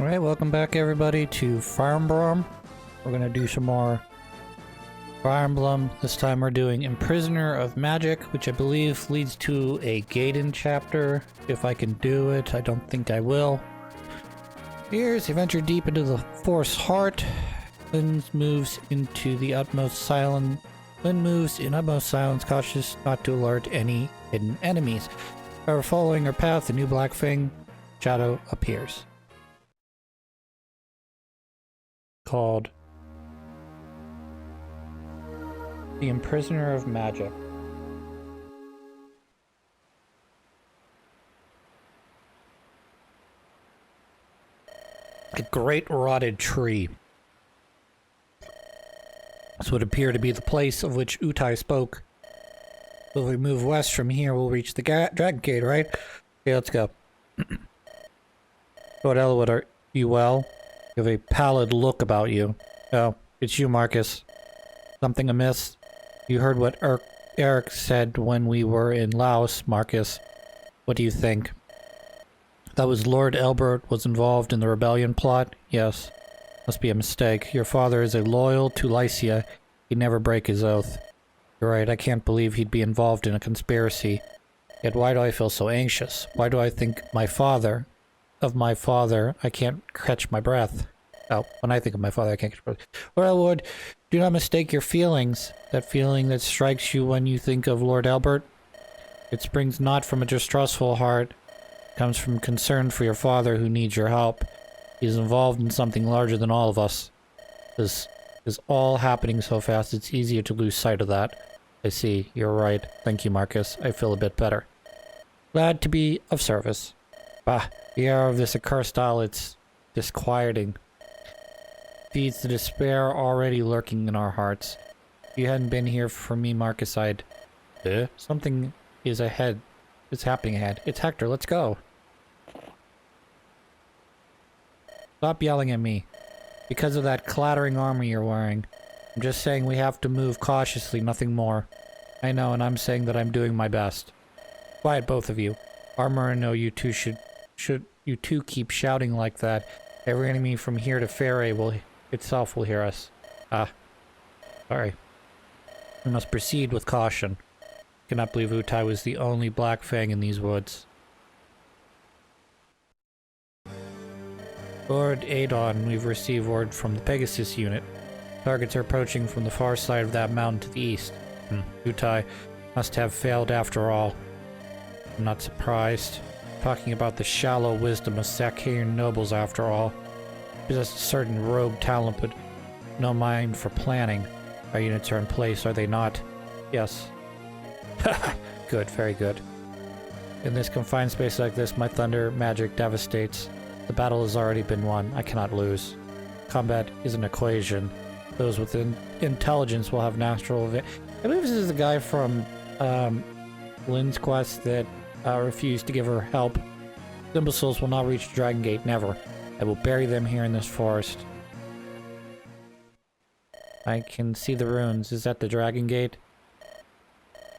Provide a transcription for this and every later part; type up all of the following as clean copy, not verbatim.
Alright, welcome back everybody to Fire Emblem. We're gonna do some more Fire Emblem. This time we're doing Imprisoner of Magic, which I believe leads to a Gaiden chapter. If I can do it, I don't think I will. Here's you venture deep into the forest's heart. Wind moves in utmost silence, cautious not to alert any hidden enemies. However, following her path, a new black fang shadow appears. Called the Imprisoner of Magic. A great rotted tree. This would appear to be the place of which Utai spoke. If we move west from here, we'll reach the Dragon Gate, right? Okay, let's go. Lord Elwood, are you well? You have a pallid look about you. Oh, it's you, Marcus. Something amiss? You heard what Eric said when we were in Laos, Marcus. What do you think? That was Lord Elbert was involved in the rebellion plot? Yes. Must be a mistake. Your father is loyal to Lycia. He'd never break his oath. You're right, I can't believe he'd be involved in a conspiracy. Yet why do I feel so anxious? Why do I think of my father, I can't catch my breath? Oh, when I think of my father, I can't catch my breath. Well, Lord, do not mistake your feelings. That feeling that strikes you when you think of Lord Albert. It springs not from a distrustful heart. It comes from concern for your father who needs your help. He's involved in something larger than all of us. This is all happening so fast, it's easier to lose sight of that. I see. You're right. Thank you, Marcus. I feel a bit better. Glad to be of service. Bah, the air of this accursed isle, it's disquieting. Feeds the despair already lurking in our hearts. If you hadn't been here for me, Marcus, I'd... Something is ahead. It's happening ahead. It's Hector, let's go. Stop yelling at me. Because of that clattering armor you're wearing. I'm just saying we have to move cautiously, nothing more. I know, and I'm saying that I'm doing my best. Quiet, both of you. Armor and no, you two should you two keep shouting like that. Every enemy from here to Fairey will hear us. Ah. Sorry. We must proceed with caution. I cannot believe Utai was the only Black Fang in these woods. Lord Adon, we've received word from the Pegasus unit. Targets are approaching from the far side of that mountain to the east. Utai must have failed after all. I'm not surprised. Talking about the shallow wisdom of Sacaean nobles after all. Possess a certain rogue talent, but no mind for planning. Our units are in place, are they not? Yes. Good, very good. In this confined space like this, my thunder magic devastates. The battle has already been won. I cannot lose. Combat is an equation. Those with intelligence will have natural I believe this is the guy from Lynn's quest that refused to give her help. Imbeciles will not reach the Dragon Gate, never. I will bury them here in this forest. I can see the ruins. Is that the Dragon Gate?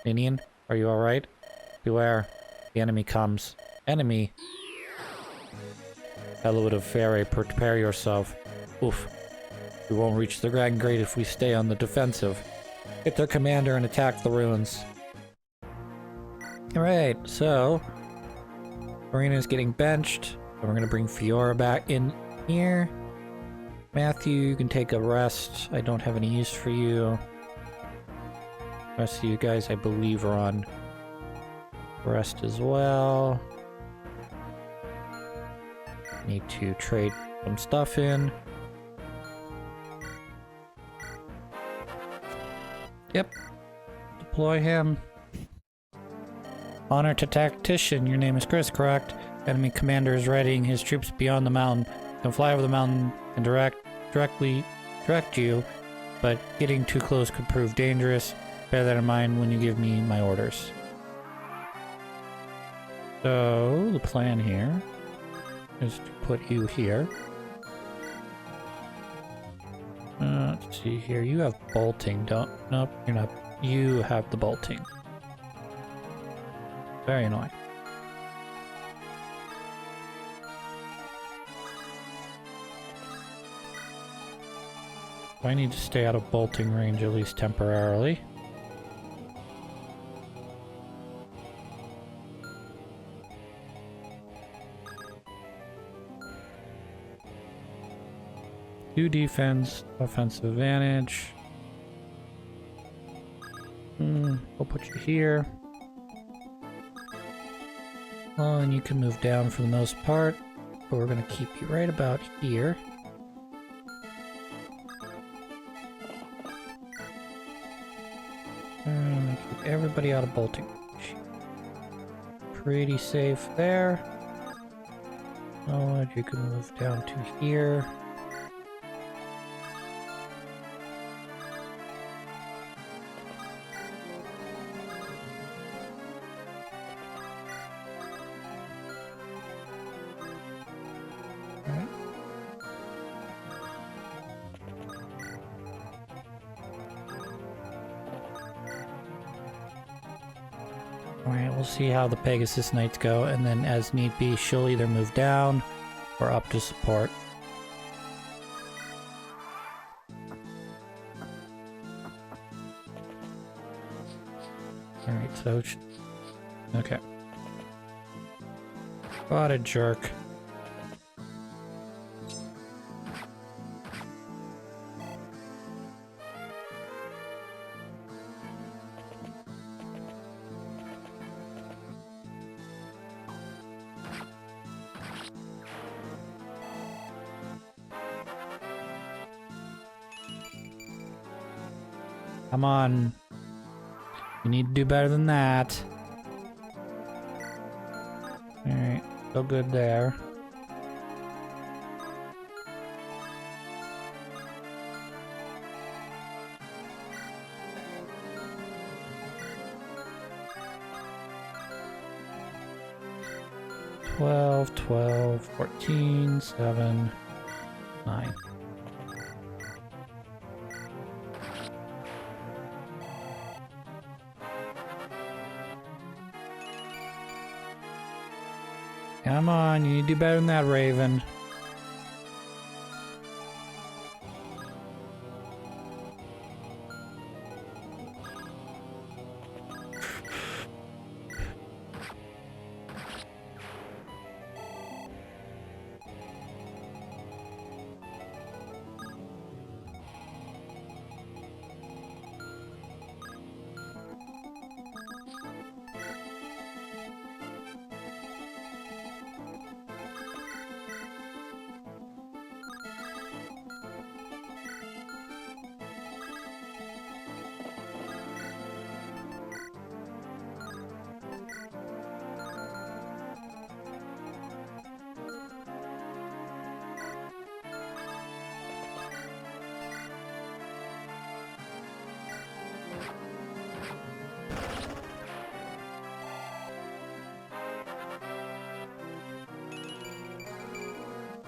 Ninian, are you alright? Beware. The enemy comes. Enemy? Elwood of Fairey, prepare yourself. Oof. We won't reach the Dragon Gate if we stay on the defensive. Hit their commander and attack the ruins. Alright, so... Marina's getting benched. And we're gonna bring Fiora back in here. Matthew, you can take a rest. I don't have any use for you. The rest of you guys, I believe, are on rest as well. Need to trade some stuff in. Yep. Deploy him. Honor to Tactician. Your name is Chris, correct? Enemy commander is readying his troops beyond the mountain. Can fly over the mountain and direct you, but getting too close could prove dangerous. Bear that in mind when you give me my orders. So, the plan here is to put you here. Let's see here. You have bolting, don't... Nope, you're not. You have the bolting. Very annoying. I need to stay out of bolting range at least temporarily. Two defense, offensive advantage. We'll put you here. Oh, and you can move down for the most part, but we're gonna keep you right about here. And keep everybody out of bolting. Pretty safe there. Oh, and you can move down to here. Alright, we'll see how the Pegasus Knights go, and then as need be, she'll either move down or up to support. Alright, so... okay. What a jerk. Come on. You need to do better than that. Alright, so good there. $12, $12, $14, $7, $9. Come on, you need to do better than that, Raven.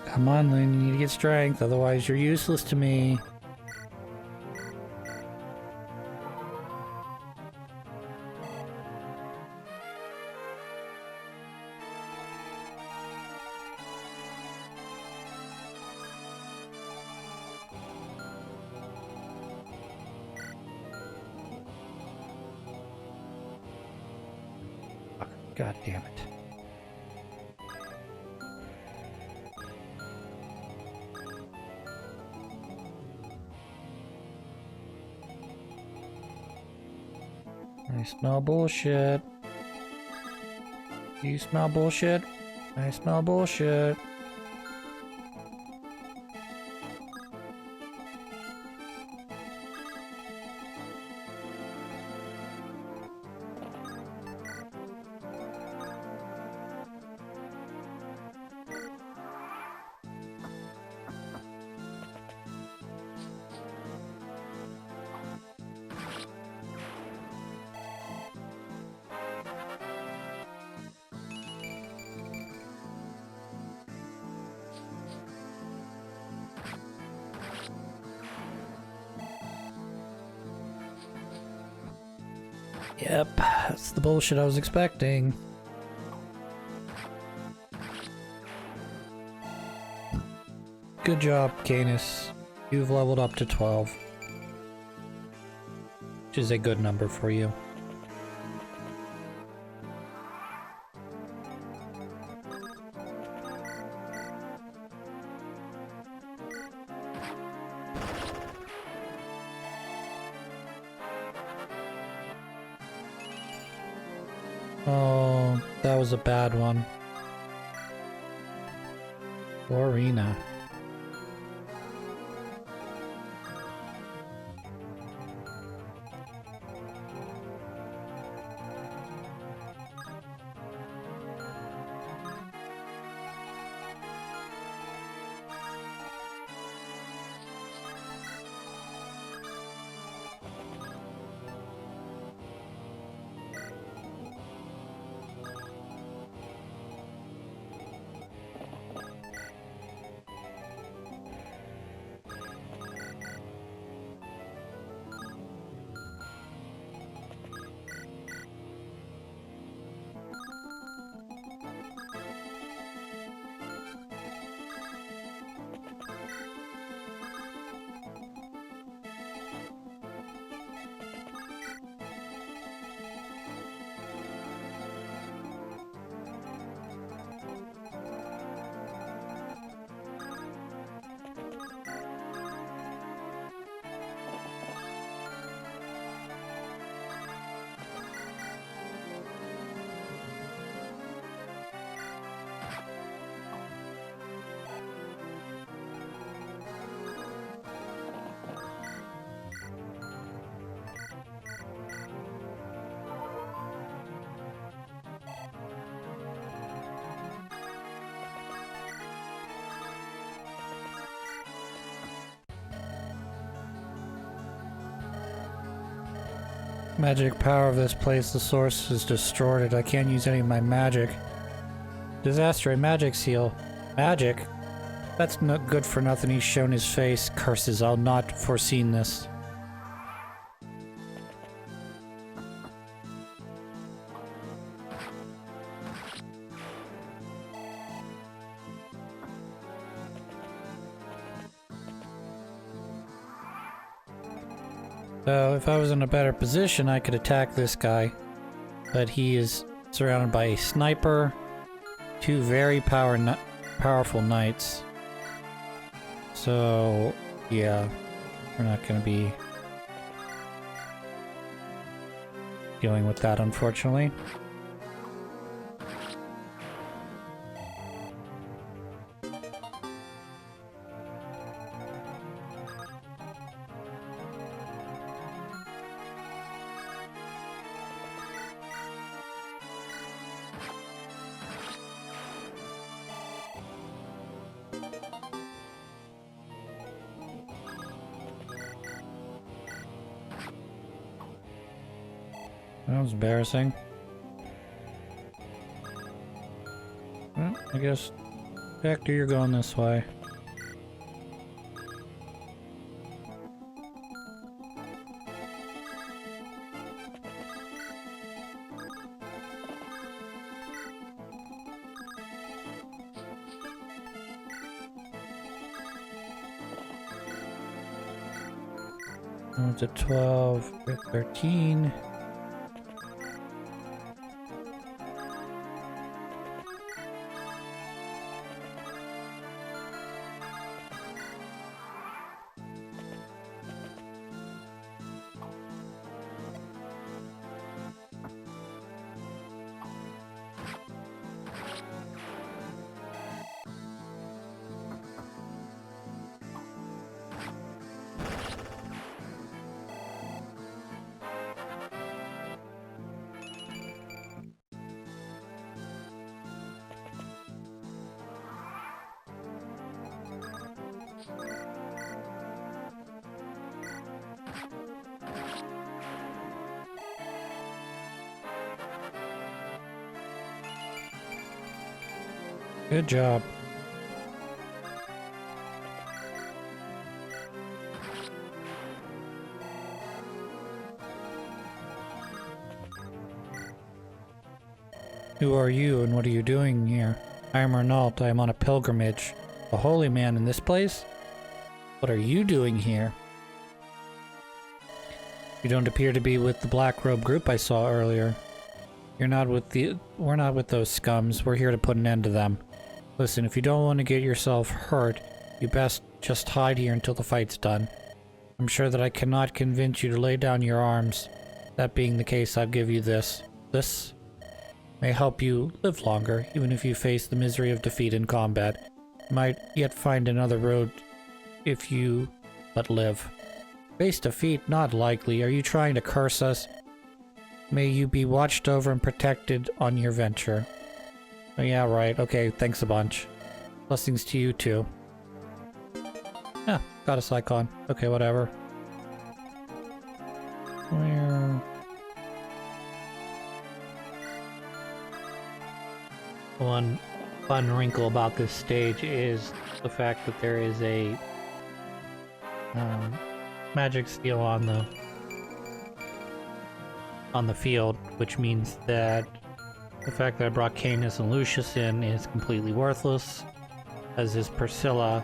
Come on, Lynn, you need to get strength, otherwise you're useless to me. God damn it. I smell bullshit. Do you smell bullshit? I smell bullshit. Yep, that's the bullshit I was expecting. Good job, Canis. You've leveled up to 12. Which is a good number for you. Oh, that was a bad one. Lorena. Magic power of this place, the source is distorted. I can't use any of my magic. Disaster, a magic seal. Magic? That's not good for nothing. He's shown his face. Curses, I'll not foreseen this. So, if I was in a better position, I could attack this guy. But he is surrounded by a sniper, two very powerful knights. So, yeah, we're not going to be dealing with that, unfortunately. That was embarrassing. Well, I guess, Hector, you're going this way. To 12, 13. Good job. Who are you and what are you doing here? I am Renault. I am on a pilgrimage. A holy man in this place? What are you doing here? You don't appear to be with the Black Robe group I saw earlier. We're not with those scums. We're here to put an end to them. Listen, if you don't want to get yourself hurt, you best just hide here until the fight's done. I'm sure that I cannot convince you to lay down your arms. That being the case, I'll give you this. This may help you live longer, even if you face the misery of defeat in combat. You might yet find another road if you but live. Face defeat? Not likely. Are you trying to curse us? May you be watched over and protected on your venture. Oh yeah, right. Okay, thanks a bunch. Blessings to you too. Yeah, got a icon. Okay, whatever. Where... One fun wrinkle about this stage is the fact that there is a magic seal on the field, which means that the fact that I brought Canis and Lucius in is completely worthless, as is Priscilla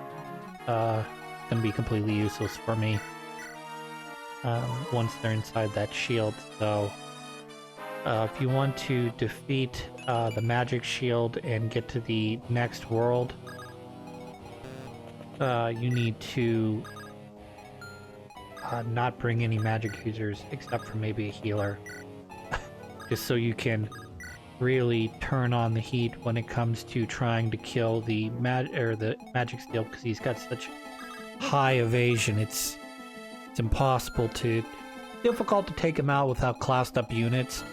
gonna be completely useless for me once they're inside that shield. So if you want to defeat the magic shield and get to the next world, you need to not bring any magic users except for maybe a healer. Just so you can really turn on the heat when it comes to trying to kill the magic steel, because he's got such high evasion. It's difficult to take him out without classed up units,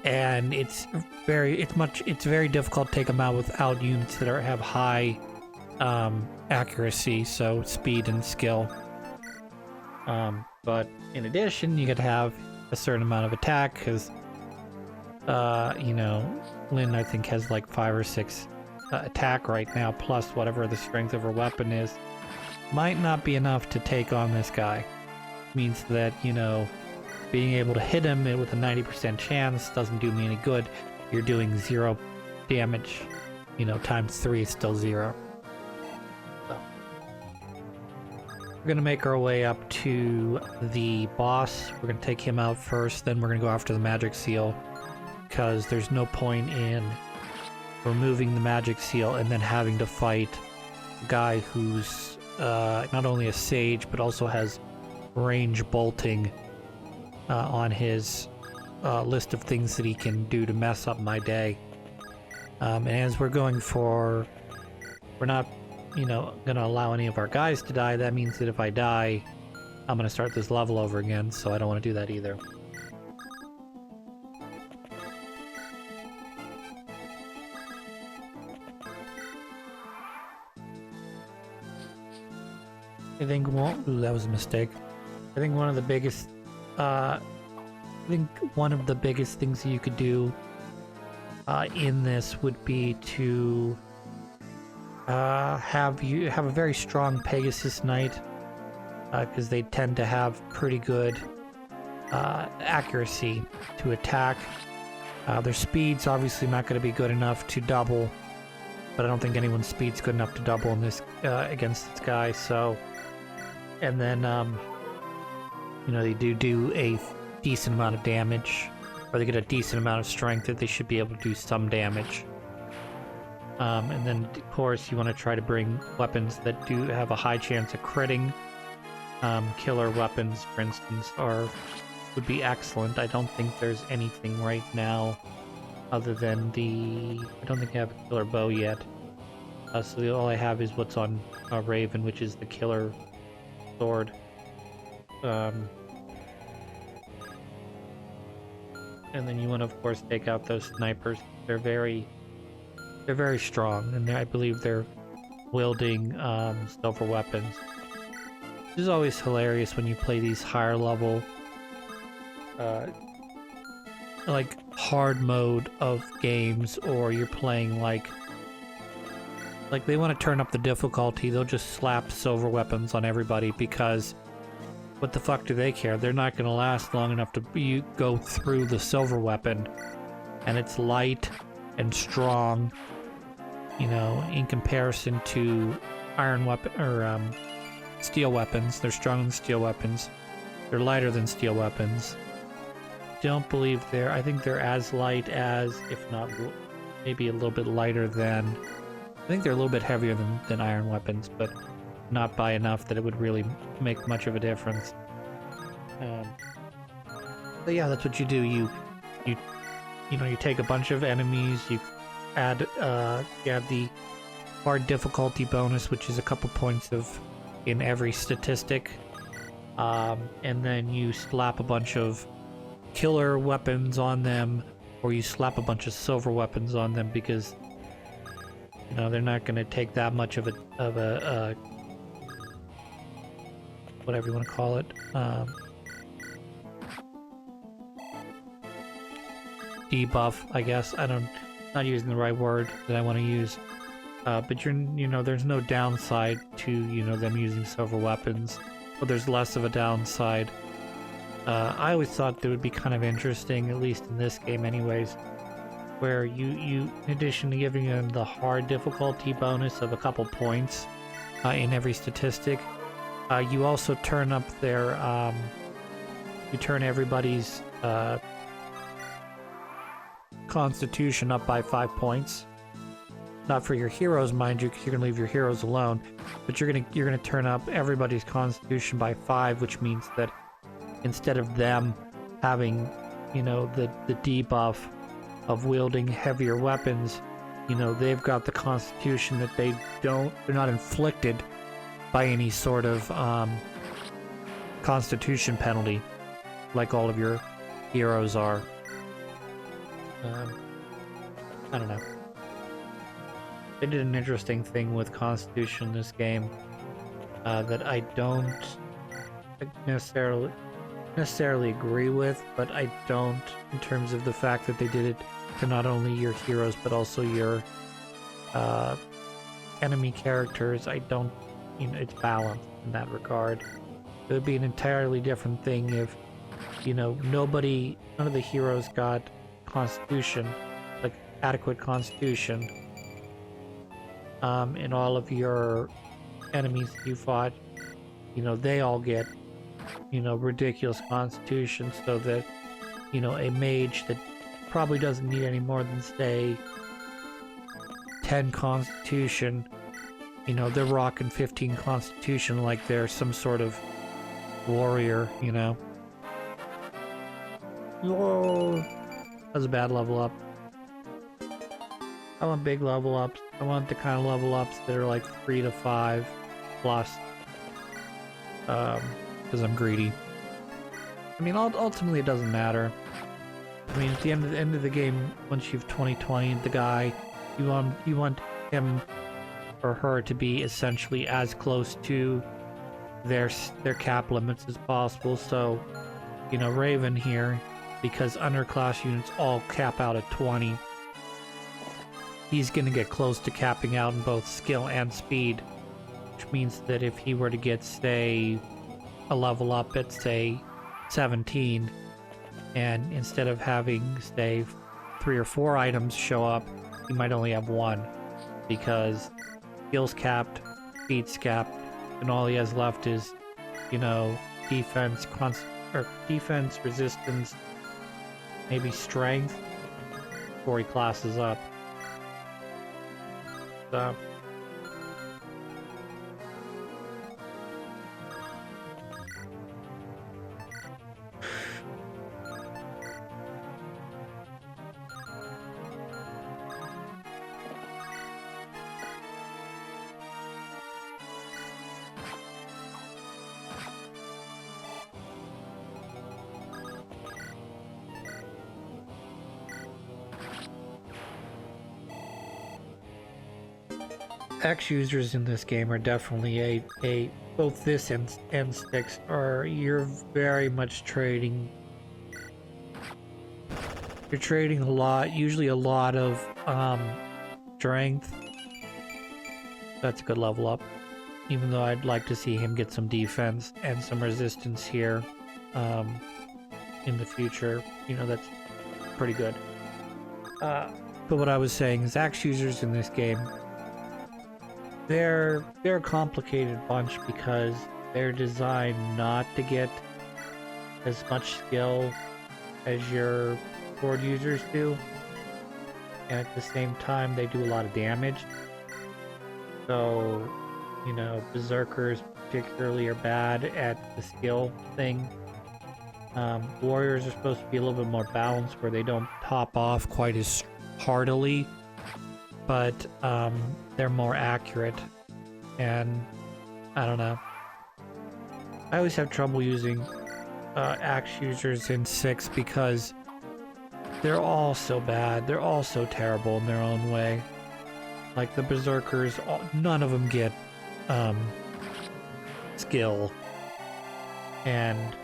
and it's very difficult to take him out without units that have high accuracy, so speed and skill. But in addition, you could have a certain amount of attack, because you know, Lynn I think has like 5 or 6 attack right now, plus whatever the strength of her weapon is. Might not be enough to take on this guy. Means that, you know, being able to hit him with a 90% chance doesn't do me any good. You're doing 0 damage, you know, times 3 is still 0. So we're gonna make our way up to the boss. We're gonna take him out first, then we're gonna go after the magic seal, because there's no point in removing the magic seal and then having to fight a guy who's not only a sage but also has range bolting on his list of things that he can do to mess up my day. And as we're not, you know, gonna allow any of our guys to die. That means that if I die, I'm gonna start this level over again, so I don't want to do that either. I think that was a mistake. I think one of the biggest things that you could do in this would be to have a very strong Pegasus Knight, because they tend to have pretty good accuracy to attack. Their speed's obviously not going to be good enough to double, but I don't think anyone's speed's good enough to double in this against this guy. So, and then you know, they do a decent amount of damage, or they get a decent amount of strength that they should be able to do some damage. And then, of course, you want to try to bring weapons that do have a high chance of critting. Killer weapons, for instance, would be excellent. I don't think there's anything right now other than I don't think I have a killer bow yet. So all I have is what's on Raven, which is the killer sword. And then you want to, of course, take out those snipers. They're very strong, and I believe they're wielding silver weapons. This is always hilarious when you play these higher level, like hard mode of games, or you're playing like they want to turn up the difficulty. They'll just slap silver weapons on everybody, because what the fuck do they care? They're not going to last long enough to go through the silver weapon, and it's light and strong, you know, in comparison to iron weapon or steel weapons. They're stronger than steel weapons. They're lighter than steel weapons. Don't believe I think they're as light as, if not maybe a little bit lighter than, I think they're a little bit heavier than iron weapons, but not by enough that it would really make much of a difference. But yeah, that's what you do. You take a bunch of enemies, you add the hard difficulty bonus, which is a couple points in every statistic, and then you slap a bunch of killer weapons on them, or you slap a bunch of silver weapons on them, because they're not going to take that much of a whatever you want to call it, debuff, I guess. Not using the right word that I want to use, but there's no downside to them using silver weapons, but there's less of a downside. I always thought that would be kind of interesting, at least in this game anyways, where you in addition to giving them the hard difficulty bonus of a couple points in every statistic, you also turn up you turn everybody's constitution up by 5 points. Not for your heroes, mind you, because you're gonna leave your heroes alone, but you're gonna turn up everybody's constitution by 5, which means that instead of them having the debuff of wielding heavier weapons, they've got the constitution that they're not inflicted by any sort of constitution penalty like all of your heroes are. I don't know. They did an interesting thing with Constitution in this game that I don't necessarily agree with, but I don't in terms of the fact that they did it to not only your heroes but also your enemy characters. I don't, it's balanced in that regard. It would be an entirely different thing if, none of the heroes got Constitution, like adequate Constitution, and all of your enemies you fought, they all get, ridiculous Constitution, so that, a mage that probably doesn't need any more than, say, 10 Constitution, they're rocking 15 Constitution like they're some sort of warrior, Whoa! That was a bad level up. I want big level ups. I want the kind of level ups that are like 3 to 5 plus. Because I'm greedy. I mean, ultimately it doesn't matter. I mean, at the end of the game, once you've 2020 the guy, you want him or her to be essentially as close to their cap limits as possible. So, Raven here, because underclass units all cap out at 20, he's going to get close to capping out in both skill and speed, which means that if he were to get, say, a level up at, say, 17, and instead of having, say, 3 or 4 items show up, he might only have 1, because skills capped, speed's capped, and all he has left is, defense, defense, resistance, maybe strength, before he classes up. So, X users in this game are definitely both this and Styx are, you're very much trading. You're trading a lot, usually a lot of strength. That's a good level up. Even though I'd like to see him get some defense and some resistance here in the future. That's pretty good. But what I was saying is Axe users in this game, they're a complicated bunch because they're designed not to get as much skill as your sword users do, and at the same time they do a lot of damage. So, you know, berserkers particularly are bad at the skill thing. Warriors are supposed to be a little bit more balanced where they don't top off quite as heartily, but they're more accurate. And I don't know. I always have trouble using axe users in 6 because they're all so bad. They're all so terrible in their own way. Like the berserkers, none of them get skill. And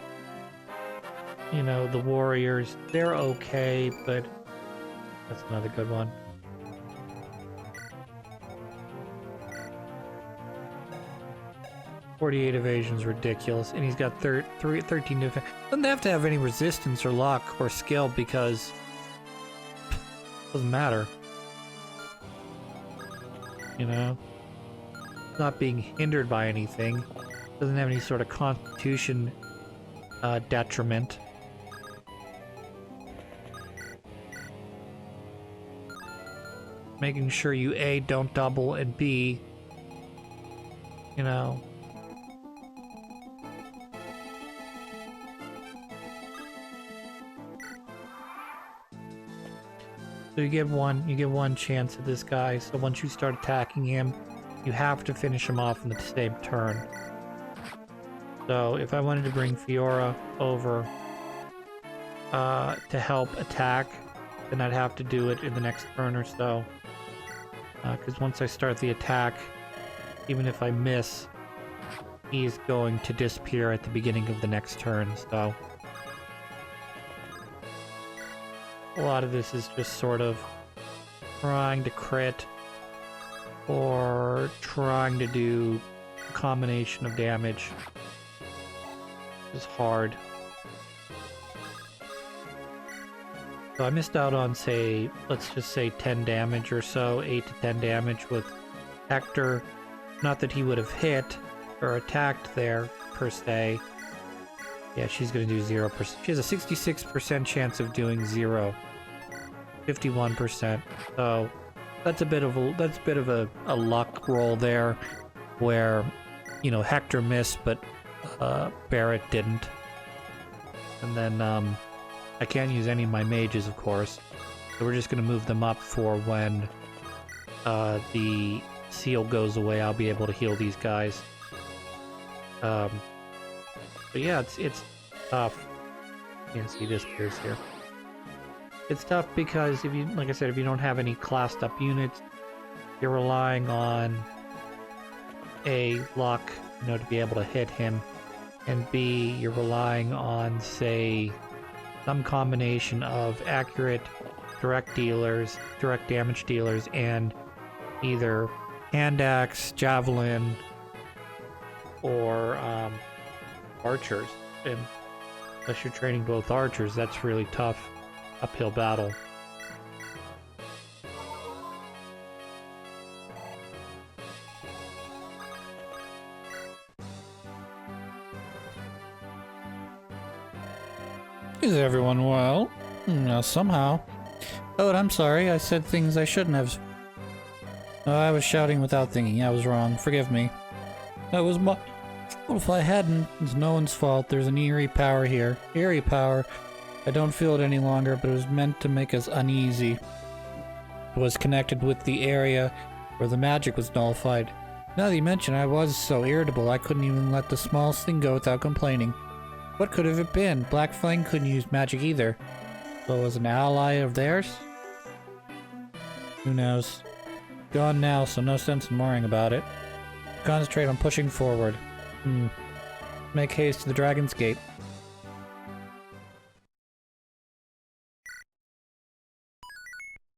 you know, the warriors, they're okay, but that's another good one. .48 evasion's ridiculous, and he's got 13 defense. Doesn't have to have any resistance or luck or skill because it doesn't matter. You know? Not being hindered by anything. Doesn't have any sort of constitution detriment. Making sure you A, don't double, and B, you know, so you get one chance at this guy. So once you start attacking him, you have to finish him off in the same turn. So if I wanted to bring Fiora over to help attack, then I'd have to do it in the next turn or so. Because once I start the attack, even if I miss, he's going to disappear at the beginning of the next turn, so a lot of this is just sort of trying to crit or trying to do a combination of damage. It's hard. So I missed out on, say, let's just say 10 damage or so, 8 to 10 damage with Hector. Not that he would have hit or attacked there, per se. Yeah, she's going to do 0%. She has a 66% chance of doing 0. 51%. So that's a bit of a luck roll there, where, you know, Hector missed, but Barrett didn't. And then I can't use any of my mages, of course, so we're just going to move them up for when the seal goes away. I'll be able to heal these guys. But yeah, it's tough. You can see he disappears here. It's tough because if you, like I said, if you don't have any classed up units, you're relying on A, luck, you know, to be able to hit him, and B, you're relying on, say, some combination of accurate direct damage dealers, and either hand axe, javelin, or archers. And unless you're training both archers, that's really tough uphill battle. Is everyone well? No, somehow. Oh, and I'm sorry, I said things I shouldn't have. Oh, I was shouting without thinking. I was wrong. Forgive me. That was my... Well, if I hadn't, it's no one's fault. There's an eerie power here. Eerie power. I don't feel it any longer, but it was meant to make us uneasy. It was connected with the area where the magic was nullified. Now that you mention, I was so irritable, I couldn't even let the smallest thing go without complaining. What could have it been? Black Flame couldn't use magic either. So it was an ally of theirs? Who knows? Gone now, so no sense in worrying about it. Concentrate on pushing forward. Make haste to the Dragon's Gate.